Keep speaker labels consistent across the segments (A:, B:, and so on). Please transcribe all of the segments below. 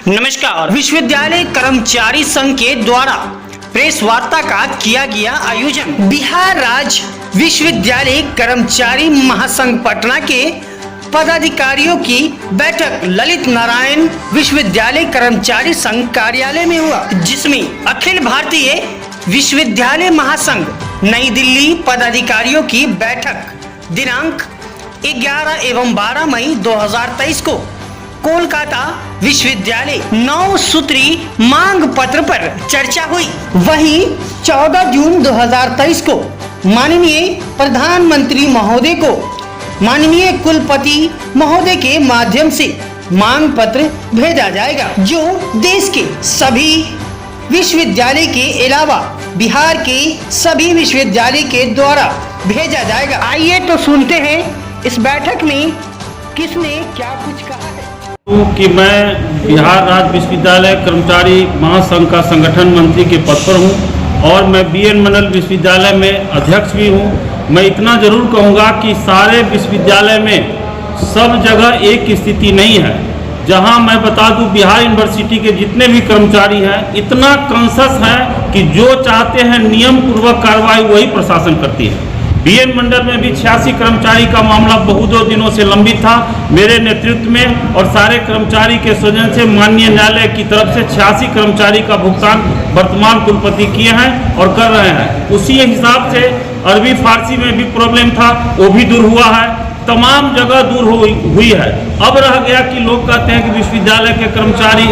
A: नमस्कार। विश्वविद्यालय कर्मचारी संघ के द्वारा प्रेस वार्ता का किया गया आयोजन। बिहार राज्य विश्वविद्यालय कर्मचारी महासंघ पटना के पदाधिकारियों की बैठक ललित नारायण विश्वविद्यालय कर्मचारी संघ कार्यालय में हुआ, जिसमें अखिल भारतीय विश्वविद्यालय महासंघ नई दिल्ली पदाधिकारियों की बैठक दिनांक 11 एवं 12 मई 2023 को कोलकाता विश्वविद्यालय 9 सूत्री मांग पत्र पर चर्चा हुई। वहीं 14 जून 2023 को माननीय प्रधानमंत्री महोदय को माननीय कुलपति महोदय के माध्यम से मांग पत्र भेजा जाएगा, जो देश के सभी विश्वविद्यालय के अलावा बिहार के सभी विश्वविद्यालय के द्वारा भेजा जाएगा। आइए तो सुनते हैं इस बैठक में किसने क्या कुछ कहा है।
B: कि मैं बिहार राज्य विश्वविद्यालय कर्मचारी महासंघ का संगठन मंत्री के पद पर हूं और मैं बीएन मंडल विश्वविद्यालय में अध्यक्ष भी हूं। मैं इतना जरूर कहूंगा कि सारे विश्वविद्यालय में सब जगह एक स्थिति नहीं है। जहां मैं बता दूं, बिहार यूनिवर्सिटी के जितने भी कर्मचारी हैं इतना कॉन्शस है कि जो चाहते हैं नियम पूर्वक कार्रवाई वही प्रशासन करती है। बीएन मंडल में भी 86 कर्मचारी का मामला बहुत दिनों से लंबित था। मेरे नेतृत्व में और सारे कर्मचारी के स्वजन से माननीय न्यायालय की तरफ से 86 कर्मचारी का भुगतान वर्तमान कुलपति किए हैं और कर रहे हैं। उसी हिसाब से अरबी फारसी में भी प्रॉब्लम था, वो भी दूर हुआ है। तमाम जगह दूर हुई है। अब रह गया कि लोग कहते हैं कि विश्वविद्यालय के कर्मचारी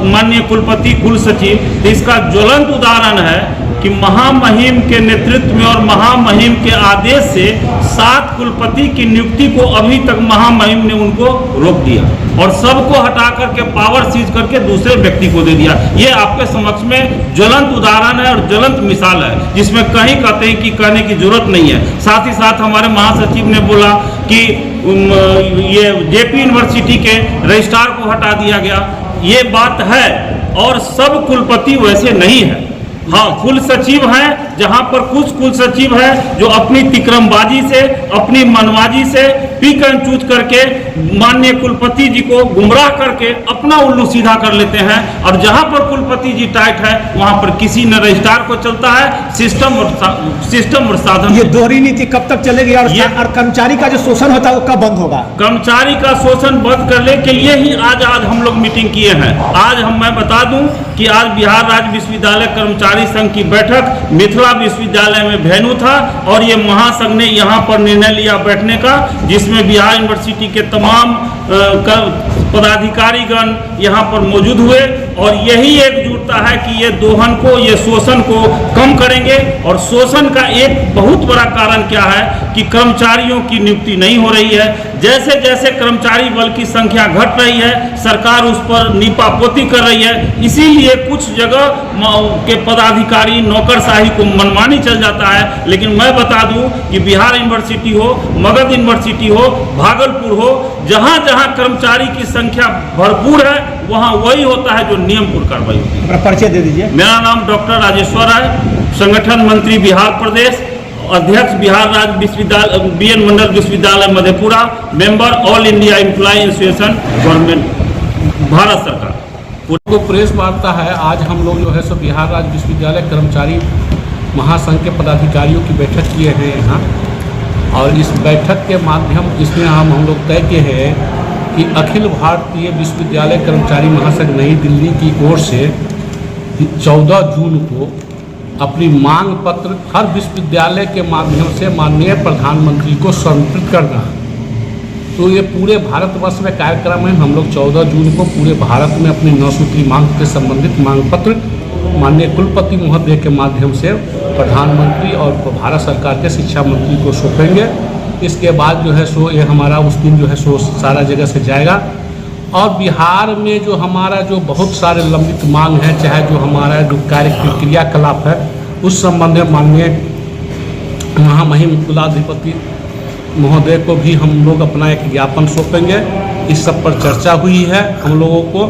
B: माननीय कुलपति कुल सचिव, इसका ज्वलंत उदाहरण है कि महामहिम के नेतृत्व में और महामहिम के आदेश से 7 कुलपति की नियुक्ति को अभी तक महामहिम ने उनको रोक दिया और सबको हटा करके पावर सीज करके दूसरे व्यक्ति को दे दिया। ये आपके समक्ष में ज्वलंत उदाहरण है और ज्वलंत मिसाल है, जिसमें कहीं कहते हैं कि कहने की जरूरत नहीं है। साथ ही साथ हमारे महासचिव ने बोला कि ये जेपी यूनिवर्सिटी के रजिस्ट्रार को हटा दिया गया। ये बात है और सब कुलपति वैसे नहीं है। हाँ, कुल सचिव हैं, जहां पर कुछ कुल सचिव हैं जो अपनी तिकरमबाजी से, अपनी मनमाजी से पीक एंड चूज करके माननीय कुलपति जी को गुमराह करके अपना उल्लू सीधा कर लेते हैं। और जहां पर कुलपति जी टाइट है वहां पर किसी न रजिस्ट्रार को चलता है, सिस्टम और साधन।
C: ये दोहरी नीति कब तक चलेगी और कर्मचारी का जो शोषण होता है वो कब बंद होगा?
B: कर्मचारी का शोषण बंद करने के लिए ही आज हम लोग मीटिंग किए हैं। आज मैं बता दूं कि आज बिहार राज्य विश्वविद्यालय कर्मचारी संघ की बैठक मिथिला विश्वविद्यालय में वेन्यू था और ये महासंघ ने यहाँ पर निर्णय लिया बैठने का, जिसमें बिहार यूनिवर्सिटी के तमाम पदाधिकारीगण यहाँ पर मौजूद हुए और यही एकजुटता है कि ये दोहन को, ये शोषण को कम करेंगे। और शोषण का एक बहुत बड़ा कारण क्या है कि कर्मचारियों की नियुक्ति नहीं हो रही है। जैसे जैसे कर्मचारी बल की संख्या घट रही है, सरकार उस पर नीपापोती कर रही है। इसीलिए कुछ जगह के पदाधिकारी नौकरशाही को मनमानी चल जाता है। लेकिन मैं बता दूं कि बिहार यूनिवर्सिटी हो, मगध यूनिवर्सिटी हो, भागलपुर हो, जहां जहां कर्मचारी की संख्या भरपूर है वहां वही होता है जो नियम पूर्व कार्रवाई होती है।
C: परिचय दे दीजिए।
B: मेरा नाम डॉक्टर राजेश्वर है, संगठन मंत्री बिहार प्रदेश, अध्यक्ष बिहार राज्य विश्वविद्यालय बीएन मंडल Mandal Madhepura, member all India employ association government Bharat सरकार।
D: को प्रेस वार्ता है। आज हम लोग जो है सो बिहार राज्य विश्वविद्यालय कर्मचारी महासंघ के पदाधिकारियों की बैठक किए हैं यहाँ, और इस बैठक के माध्यम इसमें हम लोग तय किए हैं कि अखिल भारतीय विश्वविद्यालय कर्मचारी महासंघ नई दिल्ली की ओर से 14 जून को अपनी मांग पत्र हर विश्वविद्यालय के माध्यम से माननीय प्रधानमंत्री को समर्पित करना। तो ये पूरे भारतवर्ष में कार्यक्रम है। हम लोग 14 जून को पूरे भारत में अपनी 9 सूत्री मांग से संबंधित मांग पत्र माननीय कुलपति महोदय के माध्यम से प्रधानमंत्री और भारत सरकार के शिक्षा मंत्री को सौंपेंगे। इसके बाद जो है सो ये हमारा उस दिन जो है सो सारा जगह से जाएगा। और बिहार में जो हमारा जो बहुत सारे लंबित मांग है, चाहे जो हमारा जो क्रियाकलाप है, उस संबंध में माननीय महामहिम कुलाधिपति महोदय को भी हम लोग अपना एक ज्ञापन सौंपेंगे। इस सब पर चर्चा हुई है हम लोगों को,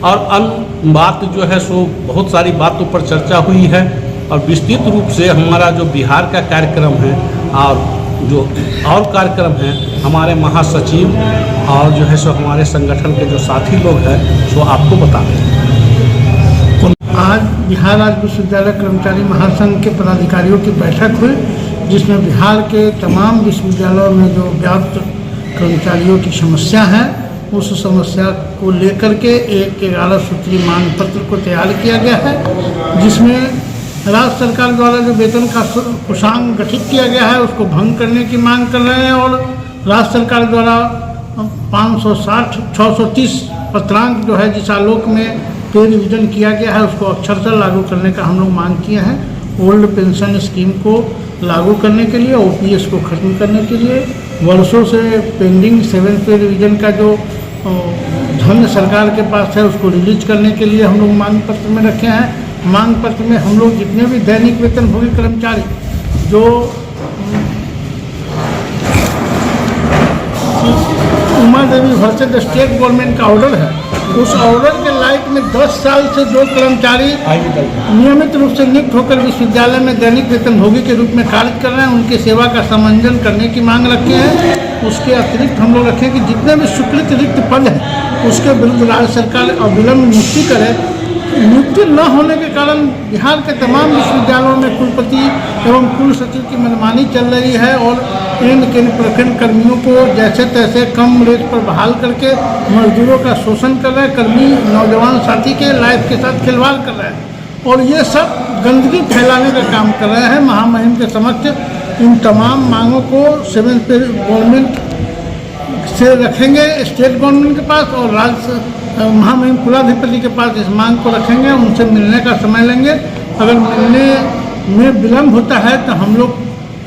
D: और अन्य बात जो है सो बहुत सारी बातों पर चर्चा हुई है। और विस्तृत रूप से हमारा जो बिहार का कार्यक्रम है और जो और कार्यक्रम हैं हमारे महासचिव और जो है सो हमारे संगठन के जो साथी लोग हैं सो आपको बता दें।
E: आज बिहार राज्य विश्वविद्यालय कर्मचारी महासंघ के पदाधिकारियों की बैठक हुई, जिसमें बिहार के तमाम विश्वविद्यालयों में जो व्याप्त कर्मचारियों की समस्या है उस समस्या को लेकर के एक 11 सूत्री मांग पत्र को तैयार किया गया है, जिसमें राज्य सरकार द्वारा जो वेतन का कोषांग गठित किया गया है उसको भंग करने की मांग कर रहे हैं और राज्य सरकार द्वारा 630 पत्रांक जो है जिस आलोक में पे रिविजन किया गया है उसको अक्षरशः लागू करने का हम लोग मांग किए हैं। ओल्ड पेंशन स्कीम को लागू करने के लिए, ओपीएस को खत्म करने के लिए, वर्षों से पेंडिंग 7th पे रिविजन का जो धन सरकार के पास है उसको रिलीज करने के लिए हम लोग मांग पत्र में रखे हैं। मांग पत्र में हम लोग जितने भी दैनिक वेतनभोगी कर्मचारी जो Uma Devi versus state government का ऑर्डर है, उस ऑर्डर के लाइट में 10 साल से जो कर्मचारी नियमित रूप से नियुक्त होकर विश्वविद्यालय में दैनिक वेतनभोगी के रूप में कार्य कर रहे हैं उनकी सेवा का समांजन करने की मांग रखे हैं। उसके अतिरिक्त हम लोग रखें कि जितने भी स्वीकृत रिक्त पद हैं उसके विरुद्ध राज्य सरकार अविलंब नियुक्ति करे। नियुक्ति न होने के कारण बिहार के तमाम विश्वविद्यालयों में कुलपति एवं कुल सचिव की मनमानी चल रही है और इन प्रखंड कर्मियों को जैसे तैसे कम रेट पर बहाल करके मजदूरों का शोषण कर रहे हैं। कर्मी नौजवान साथी के लाइफ के साथ खिलवाड़ कर रहे हैं और ये सब गंदगी फैलाने का काम कर रहे हैं। महामहिम के समक्ष इन तमाम मांगों को 7th पे गवर्नमेंट से रखेंगे, स्टेट गवर्नमेंट के पास और राज्य महामहिम कुलाधिपति के पास इस मांग को रखेंगे, उनसे मिलने का समय लेंगे। अगर मिलने में विलम्ब होता है तो हम लोग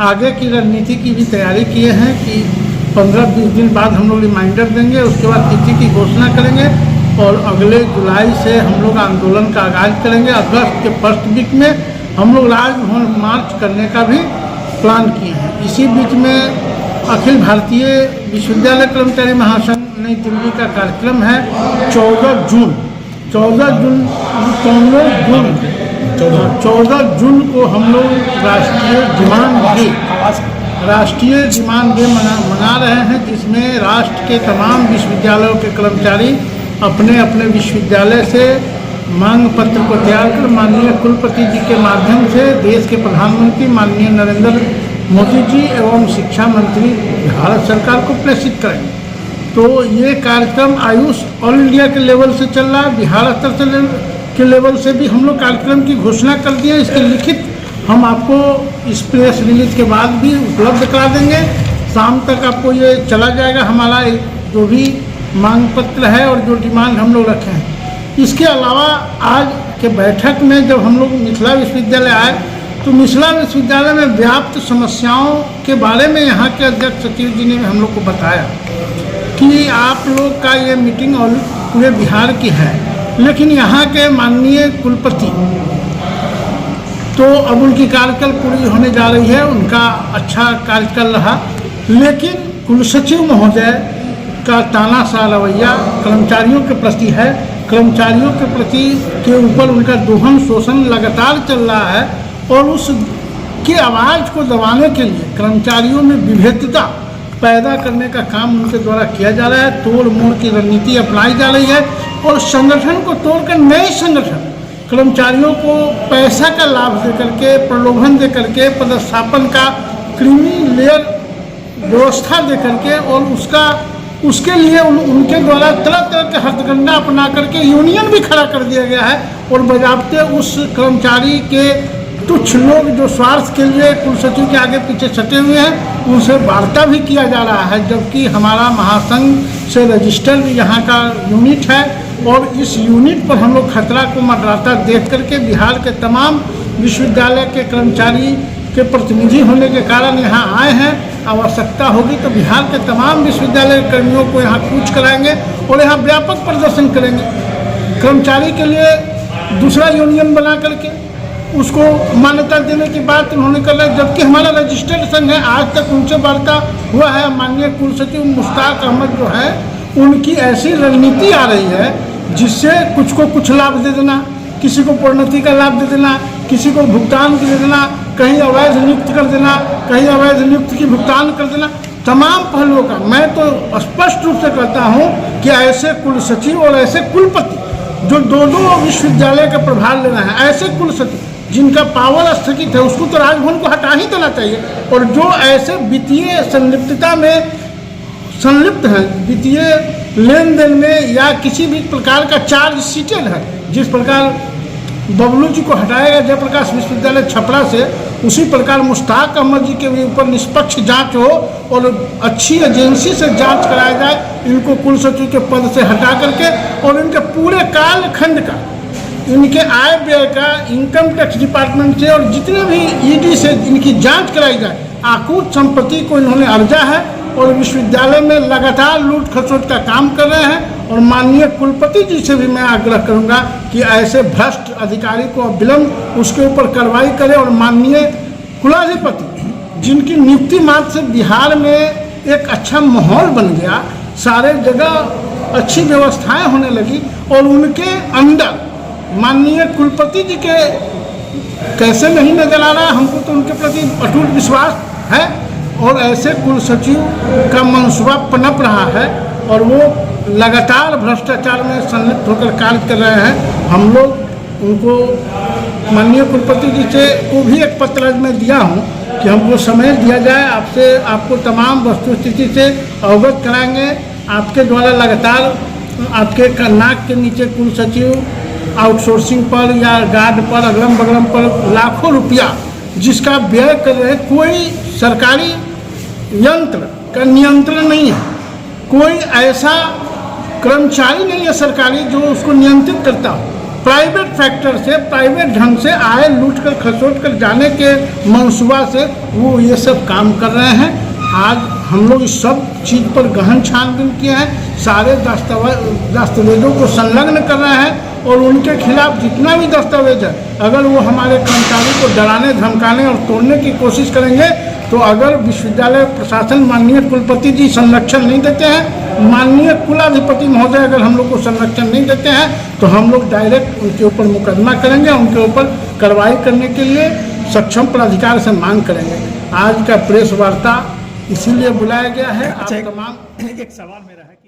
E: आगे की रणनीति की भी तैयारी किए हैं कि 15-20 दिन बाद हम लोग रिमाइंडर देंगे, उसके बाद तिथि की घोषणा करेंगे और अगले जुलाई से हम लोग आंदोलन का आगाज करेंगे। अगस्त के फर्स्ट वीक में हम लोग राजभवन मार्च करने का भी प्लान किए हैं। इसी बीच में अखिल भारतीय विश्वविद्यालय कर्मचारी महासंघ नई दिल्ली का कार्यक्रम है 14 जून को हम लोग राष्ट्रीय डिमांड डे मना रहे हैं, जिसमें राष्ट्र के तमाम विश्वविद्यालयों के कर्मचारी अपने अपने विश्वविद्यालय से मांग पत्र को तैयार कर माननीय कुलपति जी के माध्यम से देश के प्रधानमंत्री माननीय नरेंद्र मोदी जी एवं शिक्षा मंत्री भारत सरकार को प्रेषित करेंगे। तो ये कार्यक्रम आयुष ऑल इंडिया के लेवल से चल रहा है, बिहार स्तर से के लेवल से भी हम लोग कार्यक्रम की घोषणा कर दिए। इसके लिखित हम आपको इस प्रेस रिलीज के बाद भी उपलब्ध करा देंगे। शाम तक आपको ये चला जाएगा हमारा जो भी मांग पत्र है और जो डिमांड हम लोग रखे हैं। इसके अलावा आज के बैठक में जब हम लोग मिथिला विश्वविद्यालय आए तो मिथिला विश्वविद्यालय में व्याप्त समस्याओं के बारे में यहाँ के अध्यक्ष सचिव जी ने हम लोग को बताया कि आप लोग का ये मीटिंग और पूरे बिहार की है, लेकिन यहाँ के माननीय कुलपति तो अब उनकी कार्यकाल पूरी होने जा रही है, उनका अच्छा कार्यकाल रहा, लेकिन कुलसचिव महोदय का तानाशाह रवैया कर्मचारियों के प्रति है। कर्मचारियों के प्रति के ऊपर उनका दोहन शोषण लगातार चल रहा है और उसकी आवाज़ को दबाने के लिए कर्मचारियों में विभेदता पैदा करने का काम उनके द्वारा किया जा रहा है। तोड़ मोड़ की रणनीति अपनाई जा रही है और संगठन को तोड़कर नए संगठन कर्मचारियों को पैसा का लाभ दे करके, प्रलोभन दे करके, पदस्थापन का क्रीमी लेयर व्यवस्था दे करके और उसके लिए उनके द्वारा तरह तरह के हथकंडा अपना करके यूनियन भी खड़ा कर दिया गया है और बजाबते उस कर्मचारी के तुच्छ लोग जो स्वार्थ के लिए कुलसचिव के आगे पीछे सटे हुए हैं उनसे वार्ता भी किया जा रहा है, जबकि हमारा महासंघ से रजिस्टर्ड यहाँ का यूनिट है और इस यूनिट पर हम लोग खतरा को मंडराता देख करके बिहार के तमाम विश्वविद्यालय के कर्मचारी के प्रतिनिधि होने के कारण यहाँ आए हैं। आवश्यकता होगी तो बिहार के तमाम विश्वविद्यालय कर्मियों को यहाँ कूच कराएंगे और यहाँ व्यापक प्रदर्शन करेंगे। कर्मचारी के लिए दूसरा यूनियन बना करके उसको मान्यता देने की बात उन्होंने कर रहा है, जबकि हमारा रजिस्टर्ड संघ है। आज तक उनसे वार्ता हुआ है, माननीय कुलसचिव मुश्ताक अहमद जो है उनकी ऐसी रणनीति आ रही है जिससे कुछ को कुछ लाभ दे देना, किसी को प्रोन्नति का लाभ दे देना, किसी को भुगतान दे देना, कहीं अवैध नियुक्त कर देना, कहीं अवैध नियुक्ति की भुगतान कर देना, तमाम पहलुओं का मैं तो स्पष्ट रूप से कहता हूं कि ऐसे कुल सचिव और ऐसे कुलपति जो दो विश्वविद्यालय का प्रभार ले रहे हैं, ऐसे कुल सचिव जिनका पावर स्थगित है, उसको तो राजभवन को हटा ही देना चाहिए। और जो ऐसे वित्तीय संलिप्तता में संलिप्त हैं, वित्तीय लेन देन में या किसी भी प्रकार का चार्ज शीटेड है, जिस प्रकार बबलू जी को हटाया गया जयप्रकाश विश्वविद्यालय छपरा से, उसी प्रकार मुश्ताक अहमद जी के ऊपर निष्पक्ष जांच हो और अच्छी एजेंसी से जांच कराया जाए, इनको कुल सचिव के पद से हटा करके, और इनके पूरे कालखंड का, इनके आय व्यय का इनकम टैक्स डिपार्टमेंट से और जितने भी ईडी से इनकी जांच कराई जाए। आकूत संपत्ति को इन्होंने अर्जा है और विश्वविद्यालय में लगातार लूट खसोट का काम कर रहे हैं। और माननीय कुलपति जी से भी मैं आग्रह करूंगा कि ऐसे भ्रष्ट अधिकारी को विलंब उसके ऊपर कार्रवाई करें। और माननीय कुलाधिपति जिनकी नियुक्ति मात्र से बिहार में एक अच्छा माहौल बन गया, सारे जगह अच्छी व्यवस्थाएं होने लगी, और उनके अंदर माननीय कुलपति जी के कैसे नहीं नजर आ रहा, हमको तो उनके प्रति अटूट विश्वास है। और ऐसे कुल सचिव का मनसूबा पनप रहा है और वो लगातार भ्रष्टाचार में संलिप्त होकर कार्य कर रहे हैं। हम लोग उनको माननीय कुलपति जी से को भी एक पत्र आज मैं दिया हूँ कि हमको समय दिया जाए, आपको तमाम वस्तु स्थिति से अवगत कराएंगे। आपके द्वारा लगातार आपके नाक के नीचे कुल सचिव आउटसोर्सिंग पर या गार्ड पर, अगलम बगलम पर लाखों रुपया जिसका व्यय कर रहे हैं, कोई सरकारी यंत्र का नियंत्रण नहीं है, कोई ऐसा कर्मचारी नहीं है सरकारी जो उसको नियंत्रित करता हो। प्राइवेट फैक्टर से, प्राइवेट ढंग से आय लूट कर खसोट कर जाने के मंसूबा से वो ये सब काम कर रहे हैं। आज हम लोग इस सब चीज़ पर गहन छानबीन किए हैं, सारे दस्तावेजों को संलग्न कर रहे हैं, और उनके खिलाफ जितना भी दस्तावेज है, अगर वो हमारे कर्मचारी को डराने धमकाने और तोड़ने की कोशिश करेंगे, तो अगर विश्वविद्यालय प्रशासन माननीय कुलपति जी संरक्षण नहीं देते हैं, माननीय कुलाधिपति महोदय अगर हम लोग को संरक्षण नहीं देते हैं, तो हम लोग डायरेक्ट उनके ऊपर मुकदमा करेंगे, उनके ऊपर कार्रवाई करने के लिए सक्षम प्राधिकार से मांग करेंगे। आज का प्रेस वार्ता इसीलिए बुलाया गया है।
C: अच्छा,
E: आप तमाम
C: एक सवाल मेरा है।